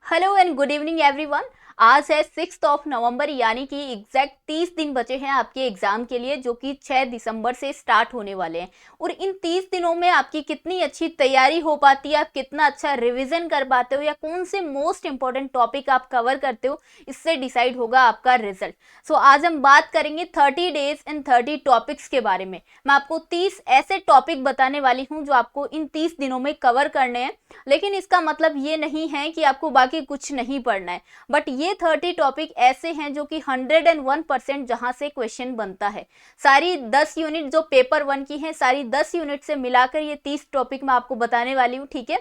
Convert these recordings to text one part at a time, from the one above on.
Hello and good evening everyone. आज है 6 नवंबर यानी कि एग्जैक्ट 30 दिन बचे हैं आपके एग्जाम के लिए, जो कि 6 दिसंबर से स्टार्ट होने वाले हैं। और इन 30 दिनों में आपकी कितनी अच्छी तैयारी हो पाती है, आप कितना अच्छा रिवीजन कर पाते हो या कौन से मोस्ट इंपॉर्टेंट टॉपिक आप कवर करते हो, इससे डिसाइड होगा आपका रिजल्ट। सो आज हम बात करेंगे 30 डेज एंड 30 टॉपिक्स के बारे में। मैं आपको 30 ऐसे टॉपिक बताने वाली हूँ जो आपको इन 30 दिनों में कवर करने हैं। लेकिन इसका मतलब ये नहीं है कि आपको बाकी कुछ नहीं पढ़ना है, बट ये 30 टॉपिक ऐसे हैं जो कि 101% जहां से क्वेश्चन बनता है। सारी 10 यूनिट जो पेपर 1 की हैं, सारी 10 यूनिट से मिलाकर ये 30 टॉपिक मैं आपको बताने वाली हूँ, ठीक है।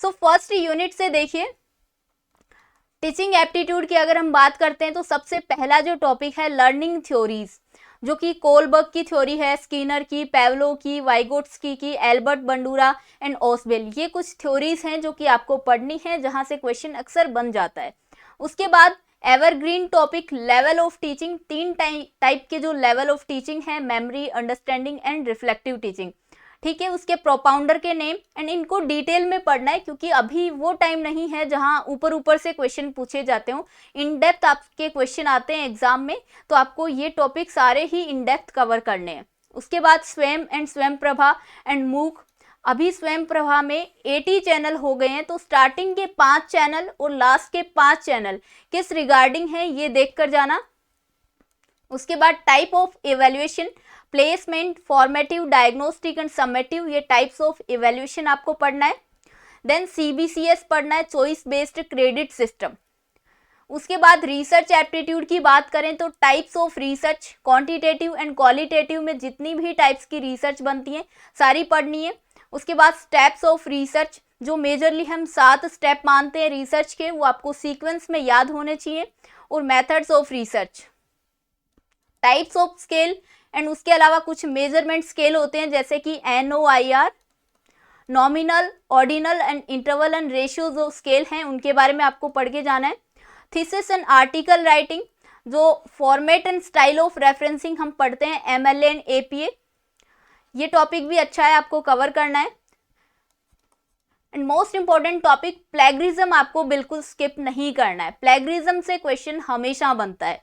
सो फर्स्ट यूनिट से देखिए, टीचिंग एप्टीट्यूड की अगर हम बात करते हैं तो सबसे पहला जो टॉपिक है लर्निंग थ्योरीज, जो कि कोलबर्ग की थ्योरी है, स्किनर की, पेवलो की, वाइगोट्स्की की, एल्बर्ट बंडूरा एंड ओसबेल। ये कुछ थ्योरीज हैं जो कि आपको पढ़नी है, जहां से क्वेश्चन अक्सर बन जाता है। उसके बाद evergreen topic level of teaching. 3 type के जो लेवल ऑफ टीचिंग है, memory, understanding and reflective teaching, ठीक है। उसके प्रोपाउंडर के नेम एंड इनको डिटेल में पढ़ना है, क्योंकि अभी वो टाइम नहीं है जहां ऊपर ऊपर से क्वेश्चन पूछे जाते हो। इन डेप्थ आपके क्वेश्चन आते हैं एग्जाम में, तो आपको ये टॉपिक सारे ही इन डेप्थ कवर करने हैं। उसके बाद स्वयं एंड स्वयं प्रभा एंड मूक। अभी स्वयं प्रभा में 80 चैनल हो गए हैं, तो स्टार्टिंग के 5 चैनल और लास्ट के 5 चैनल किस रिगार्डिंग है ये देख कर जाना। उसके बाद type of evaluation, placement, formative, diagnostic and summative, ये टाइप्स ऑफ इवेल्युएशन आपको पढ़ना है। देन सीबीसीएस पढ़ना है, चॉइस बेस्ड क्रेडिट सिस्टम। उसके बाद रिसर्च एप्टीट्यूड की बात करें तो types of research, quantitative and qualitative में जितनी भी टाइप्स की रिसर्च बनती हैं सारी पढ़नी है। उसके बाद स्टेप्स ऑफ रिसर्च, जो मेजरली हम 7 स्टेप मानते हैं रिसर्च के, वो आपको सीक्वेंस में याद होने चाहिए। और methods of research, types of scale and उसके अलावा कुछ मेजरमेंट स्केल होते हैं, जैसे कि NOIR, nominal, ordinal and interval and ratio जो स्केल हैं उनके बारे में आपको पढ़ के जाना है। थीसिस एंड आर्टिकल राइटिंग, जो format and style of referencing हम पढ़ते हैं MLA एंड APA, ये टॉपिक भी अच्छा है, आपको कवर करना है। And most important topic plagiarism, आपको बिल्कुल स्किप नहीं करना है। प्लेगरिज्म से क्वेश्चन हमेशा बनता है।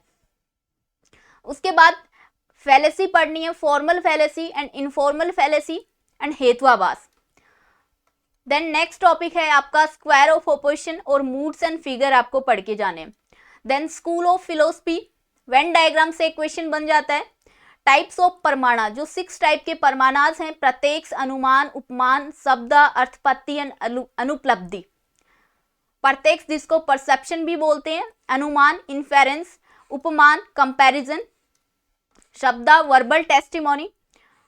उसके बाद फैलेसी पढ़नी है, formal fallacy and informal fallacy and हेतुवाभास। देन नेक्स्ट टॉपिक है आपका स्क्वायर ऑफ ऑपोजिशन और मूड्स एंड फिगर, आपको पढ़ के जाने। Then school of philosophy, Venn diagram से क्वेश्चन बन जाता है। टाइप्स ऑफ परमाणा, जो 6 टाइप के परमाणाज हैं, प्रत्यक्ष, अनुमान, उपमान, शब्द, अर्थपत्ति एंड अनुपलब्धि। प्रत्यक्ष जिसको परसेप्शन भी बोलते हैं, अनुमान इन्फेरेंस, उपमान कंपैरिजन, शब्द वर्बल टेस्टिमोनी,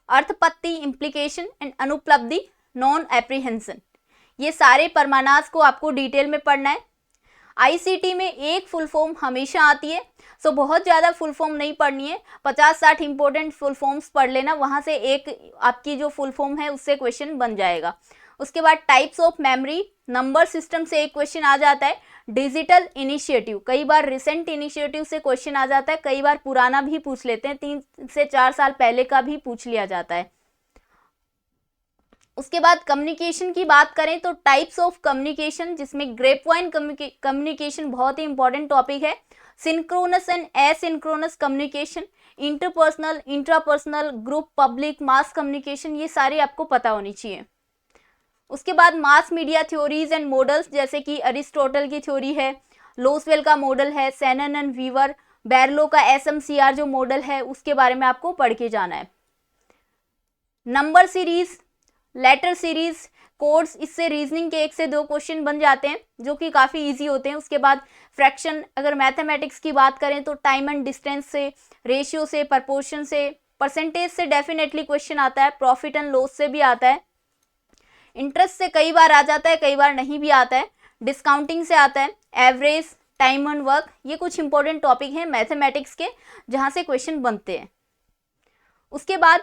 अर्थपत्ति इम्प्लीकेशन एंड अनुपलब्धि नॉन एप्रीहेंशन। ये सारे परमाणाज को आपको डिटेल में पढ़ना है। आईसीटी में एक फुल फॉर्म हमेशा आती है, सो बहुत ज़्यादा फुल फॉर्म नहीं पढ़नी है, 50-60 इंपॉर्टेंट फुल फॉर्म्स पढ़ लेना, वहाँ से एक आपकी जो फुल फॉर्म है उससे क्वेश्चन बन जाएगा। उसके बाद types of memory, number system से एक क्वेश्चन आ जाता है। डिजिटल इनिशिएटिव, कई बार रिसेंट इनिशिएटिव से क्वेश्चन आ जाता है, कई बार पुराना भी पूछ लेते हैं, 3 से 4 साल पहले का भी पूछ लिया जाता है। उसके बाद कम्युनिकेशन की बात करें तो टाइप्स ऑफ कम्युनिकेशन, जिसमें ग्रेपवाइन कम्युनिकेशन बहुत ही इंपॉर्टेंट टॉपिक है। Synchronous and asynchronous communication, interpersonal, intrapersonal, group, public, mass communication, ये सारे आपको पता होनी चाहिए। उसके बाद mass media theories and models, जैसे कि अरिस्टोटल की थ्योरी है, लोसवेल का मॉडल है, सेनन एंड वीवर, बैरलो का SMCR जो मॉडल है उसके बारे में आपको पढ़ के जाना है। Number series, letter series, codes, इससे रीजनिंग के 1 से 2 क्वेश्चन बन जाते हैं जो कि काफ़ी इजी होते हैं। उसके बाद फ्रैक्शन, अगर मैथमेटिक्स की बात करें तो टाइम एंड डिस्टेंस से, रेशियो से, प्रपोर्शन से, परसेंटेज से डेफिनेटली क्वेश्चन आता है, प्रॉफिट एंड लॉस से भी आता है, इंटरेस्ट से कई बार आ जाता है, कई बार नहीं भी आता है, डिस्काउंटिंग से आता है, एवरेज, टाइम एंड वर्क, ये कुछ इंपॉर्टेंट टॉपिक हैं मैथमेटिक्स के जहाँ से क्वेश्चन बनते हैं। उसके बाद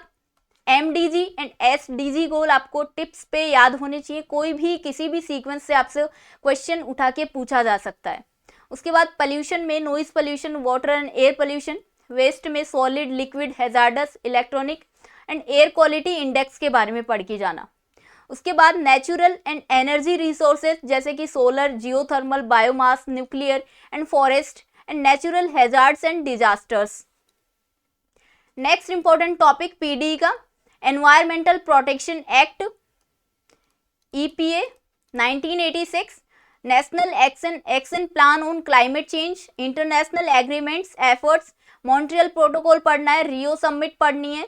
MDG एंड SDG गोल आपको टिप्स पे याद होने चाहिए, कोई भी किसी भी सीक्वेंस से आपसे क्वेश्चन उठा के पूछा जा सकता है। उसके बाद पोल्यूशन में noise pollution, water and air pollution, waste में solid, liquid, hazardous, electronic and air quality index के बारे में पढ़ के जाना। उसके बाद नेचुरल एंड एनर्जी रिसोर्सेज जैसे कि solar, geothermal, biomass, nuclear and forest and natural hazards and disasters. Next important topic PD का environmental protection act EPA 1986, national action plan on climate change, international agreements efforts, Montreal protocol पढ़ना है, Rio summit पढ़नी है,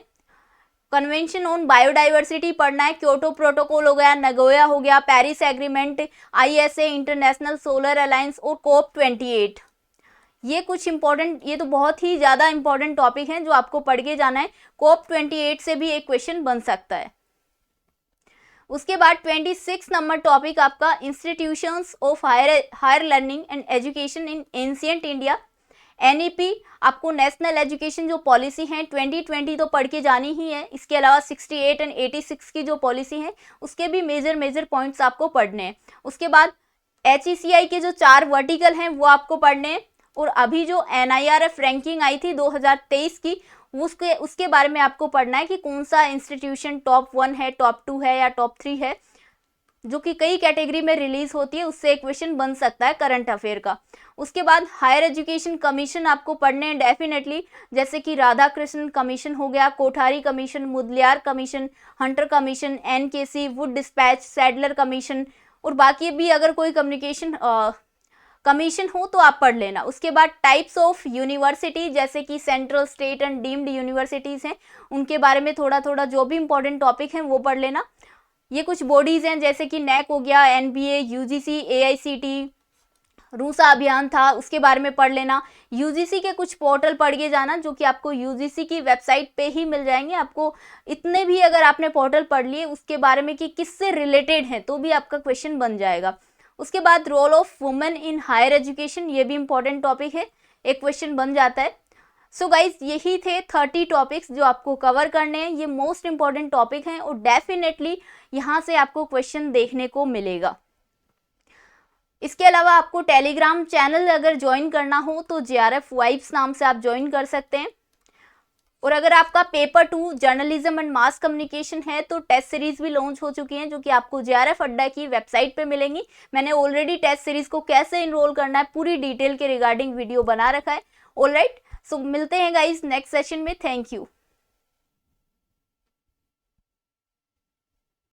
convention on biodiversity पढ़ना है, Kyoto protocol हो गया, Nagoya हो गया, Paris agreement, ISA international solar alliance और COP28। ये कुछ इंपॉर्टेंट, ये तो बहुत ही ज़्यादा इंपॉर्टेंट टॉपिक हैं जो आपको पढ़ के जाना है। COP28 से भी एक क्वेश्चन बन सकता है। उसके बाद 26 नंबर टॉपिक आपका institutions of higher learning and education in ancient India, NEP। आपको नेशनल एजुकेशन जो पॉलिसी है 2020 तो पढ़ के जानी ही है। इसके अलावा 68 एंड 86 की जो पॉलिसी है उसके भी मेजर पॉइंट्स आपको पढ़ने हैं। उसके बाद HECI के जो 4 वर्टिकल हैं वो आपको पढ़ने हैं। और अभी जो NIRF रैंकिंग आई थी 2023 की, उसके बारे में आपको पढ़ना है कि कौन सा इंस्टीट्यूशन टॉप 1 है, टॉप 2 है या टॉप 3 है, जो कि कई कैटेगरी में रिलीज होती है। उससे एक क्वेश्चन बन सकता है करंट अफेयर का। उसके बाद हायर एजुकेशन कमीशन आपको पढ़ने हैं डेफिनेटली, जैसे कि राधा कृष्णन कमीशन हो गया, Kothari commission, Mudaliar commission, Hunter commission, NKC, Wood dispatch, Sadler commission और बाकी भी अगर कोई कम्युनिकेशन कमीशन हो तो आप पढ़ लेना। उसके बाद टाइप्स ऑफ यूनिवर्सिटी जैसे कि central, state and deemed universities हैं, उनके बारे में थोड़ा थोड़ा जो भी इंपॉर्टेंट टॉपिक हैं वो पढ़ लेना। ये कुछ बॉडीज़ हैं जैसे कि NAC हो गया, NBA, UGC, AICT, रूसा अभियान था, उसके बारे में पढ़ लेना। UGC के कुछ पोर्टल पढ़ के जाना जो कि आपको UGC की वेबसाइट पे ही मिल जाएंगे। आपको इतने भी अगर आपने पोर्टल पढ़ लिए उसके बारे में कि किससे रिलेटेड है तो भी आपका क्वेश्चन बन जाएगा। उसके बाद role of women in higher education, ये भी इंपॉर्टेंट टॉपिक है, एक क्वेश्चन बन जाता है। सो गाइज यही थे 30 टॉपिक्स जो आपको कवर करने हैं। ये मोस्ट इंपॉर्टेंट टॉपिक हैं और डेफिनेटली यहाँ से आपको क्वेश्चन देखने को मिलेगा। इसके अलावा आपको टेलीग्राम चैनल अगर ज्वाइन करना हो तो JRF वाइब्स नाम से आप ज्वाइन कर सकते हैं। और अगर आपका paper 2 journalism and mass communication है तो टेस्ट सीरीज भी लॉन्च हो चुकी हैं जो कि आपको JRF अड्डा की वेबसाइट पे मिलेंगी। मैंने ऑलरेडी टेस्ट सीरीज को कैसे इनरोल करना है पूरी डिटेल के रिगार्डिंग वीडियो बना रखा है। ऑलराइट, सो मिलते हैं गाइस नेक्स्ट सेशन में। Thank you.